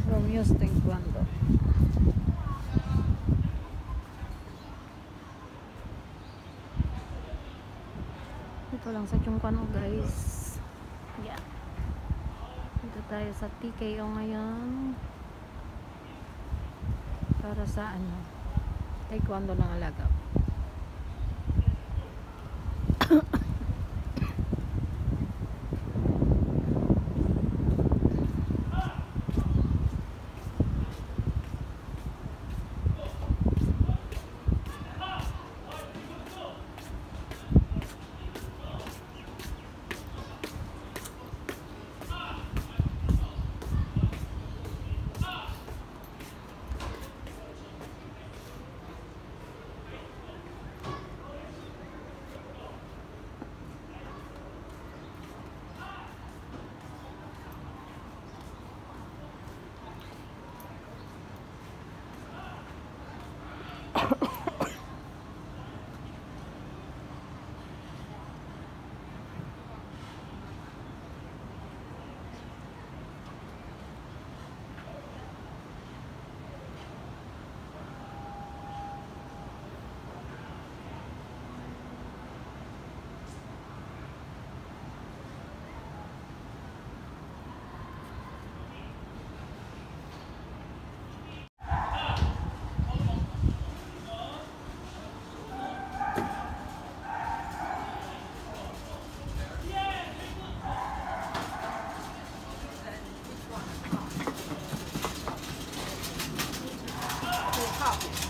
Romeo's Taekwondo. Ito lang sa Chungkwano guys. Yeah. Dito tayo sa TKO ngayon. Para sa ano? Taekwondo ng alaga.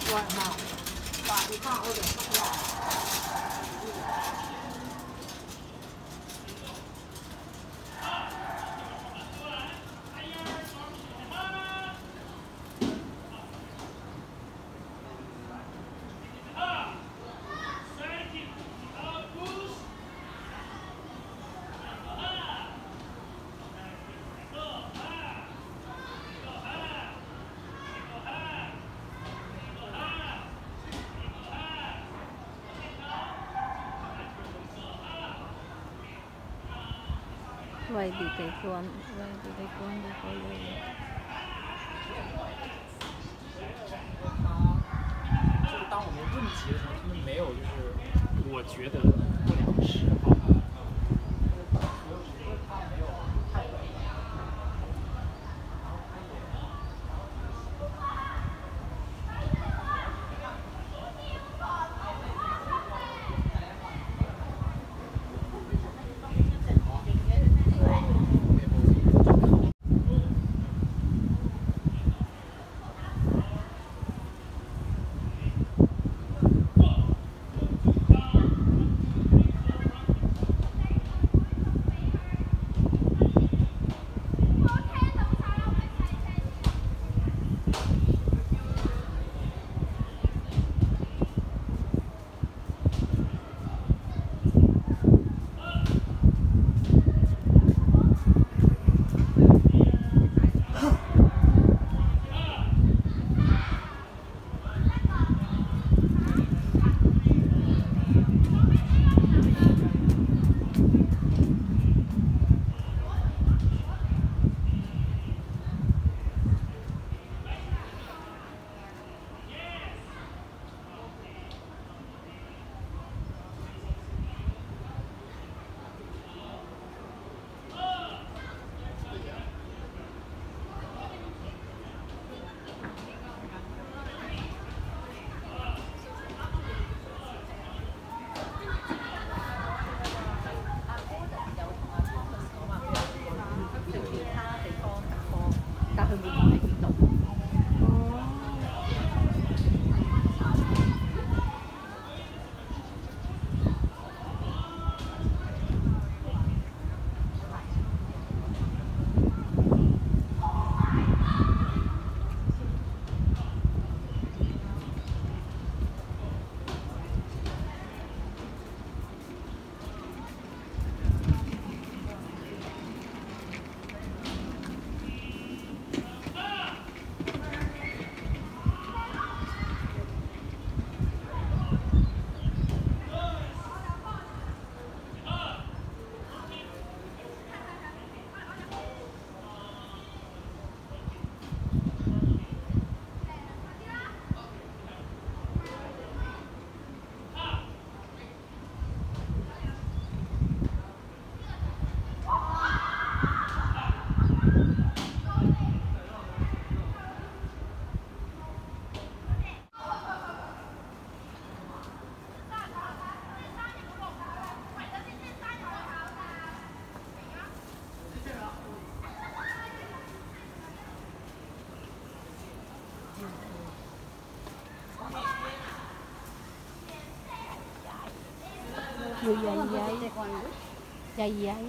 外貌，把一看二点三。YD Taekwondo College。就是当我们问题的时候，他们没有就是我觉得不良嗜好。Luyay-yay. Yay-yay.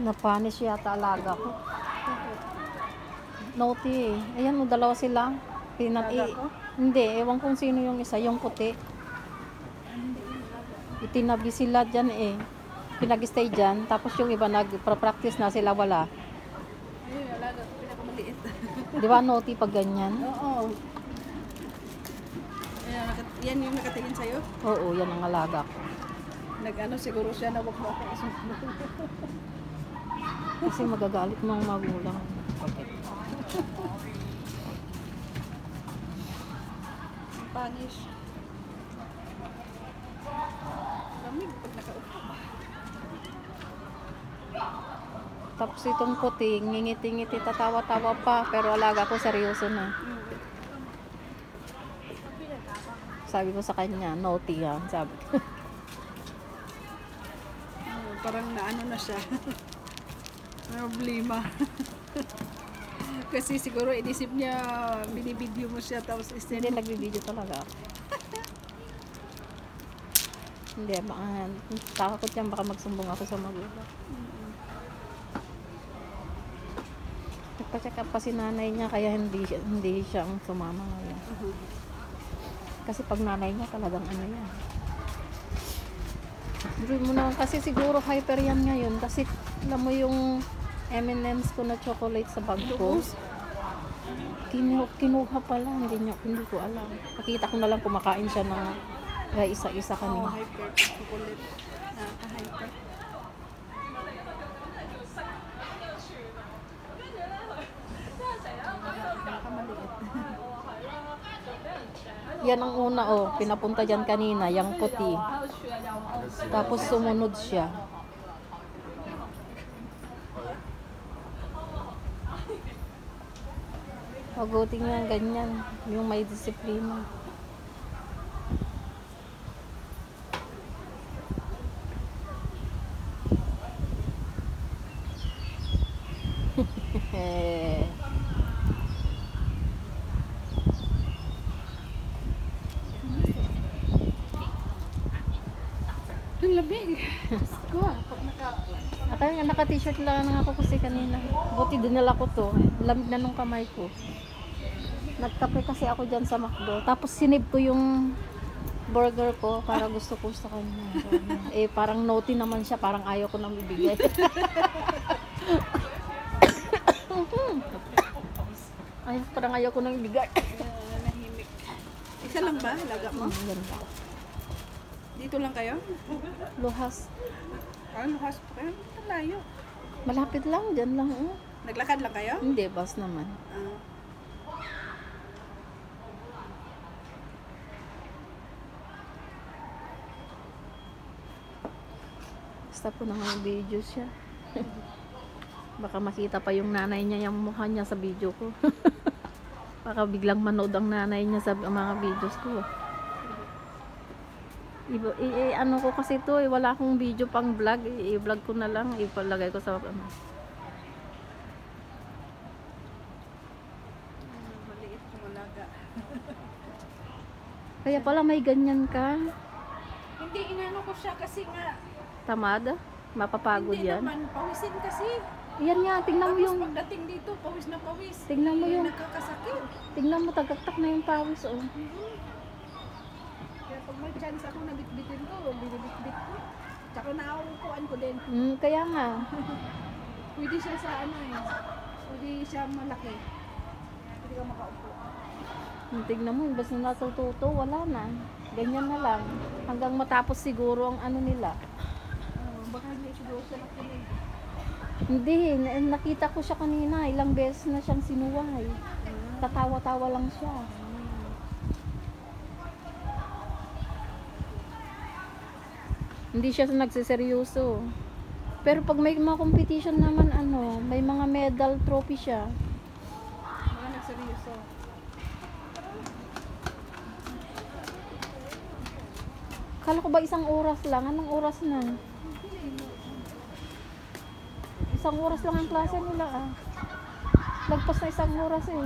Napanis yata alaga ko. Naughty eh. Ayan mo, dalawa sila. Hindi, ewan kung sino yung isa, yung puti. Itinabi sila dyan eh. Pinag-stay dyan, tapos yung iba nag-practice na sila wala. Ayun, alaga ko, pinakamaliit. Di ba naughty pag ganyan? Oo. Yan yung nakatingin sa'yo? Oo, yan ang alaga ko. Nag-ano siguro siya na wag mo ako isunod. Kasi magagalit mga magulang. Pangis. Lamig pag nakaupo. Tapos itong puti, ngingiti-ngiti, tatawa-tawa pa, pero alaga ko seryoso na. Sabi ko sa kanya, naughty yan, sabi ko. Parang naano na siya. Problema. Kasi siguro inisip niya binibideo mo siya tapos Hindi, nagbibideo talaga ako. Hindi, takot yan, baka magsumbong ako sa magulang. Nagpa-check up pa si nanay niya, kaya hindi siyang sumama ngayon. Kasi pag nanay niya talagang ano yan. Hindi mo naman kasi siguro hyper yan ngayon kasi alam mo yung M&M's ko na chocolate sa bag ko. Kinuha pala, hindi ko alam. Nakita ko na lang kumakain siya ng isa-isa kanina. Hyper chocolate. Hyper. Yan ang una pinapunta dyan kanina, yung puti. Tapos sumunod siya. Pagutin niya ganyan, yung may disiplina. Ang labig. Kaya naka-t-shirt lang ako kasi kanina. Buti dinala ko to. Lamig na nung kamay ko. Nagkape kasi ako dyan sa McDo. Tapos sinib ko yung burger ko para gusto ko sa kanya. Parang naughty naman siya. Parang ayaw ko nang ibigay. Parang ayaw ko nang ibigay. Nahimik. Isa lang ba? Laga mo? Yan ba? Dito lang kayo? Luhas. Ano, hospital? Ano, layo. Malapit lang, dyan lang. Oh. Naglakad lang kayo? Hindi, bus naman. Ah. Basta po na nga video siya. Baka makita pa yung nanay niya, yung mukha niya sa video ko. Baka biglang manood ang nanay niya sa mga videos ko. Ano ko kasi to, wala akong video pang vlog. I-vlog ko na lang, ipalagay ko sa ano. Maliit kung malaga. Kaya pala may ganyan ka. Hindi, inano ko siya kasi nga. Tamad, mapapagod Hindi yan. naman, pawisin kasi. Yan nga, tingnan mo Tapos yung, pagdating dito, pawis na pawis. tingnan mo yung, Nakakasakit. tingnan mo, tagaktak na yung pawis, oh. Kaya pag may chance ako na bitbitin ko, binibitbit ko. Tsaka naaupuan ko din. Kaya nga, Pwede siya sa ano eh. Pwede siya malaki. Pwede ka makaupo. tingnan mo, basta natututo, wala na. Ganyan na lang. Hanggang matapos siguro ang ano nila. Baka hindi siguro siya nakinig. Hindi, nakita ko siya kanina, ilang beses na siyang sinuway. Tatawa-tawa lang siya. Hindi siya nagsiseryoso. Pero pag may mga competition naman, ano, may mga medal trophy siya. Mga nagseryoso. Kala ko ba isang oras lang? Anong oras na? Isang oras lang ang klase nila, ah. Lagpas na isang oras eh.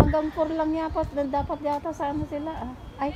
Hanggang 4 lang dapat yata sa ano sila, ah. Ay,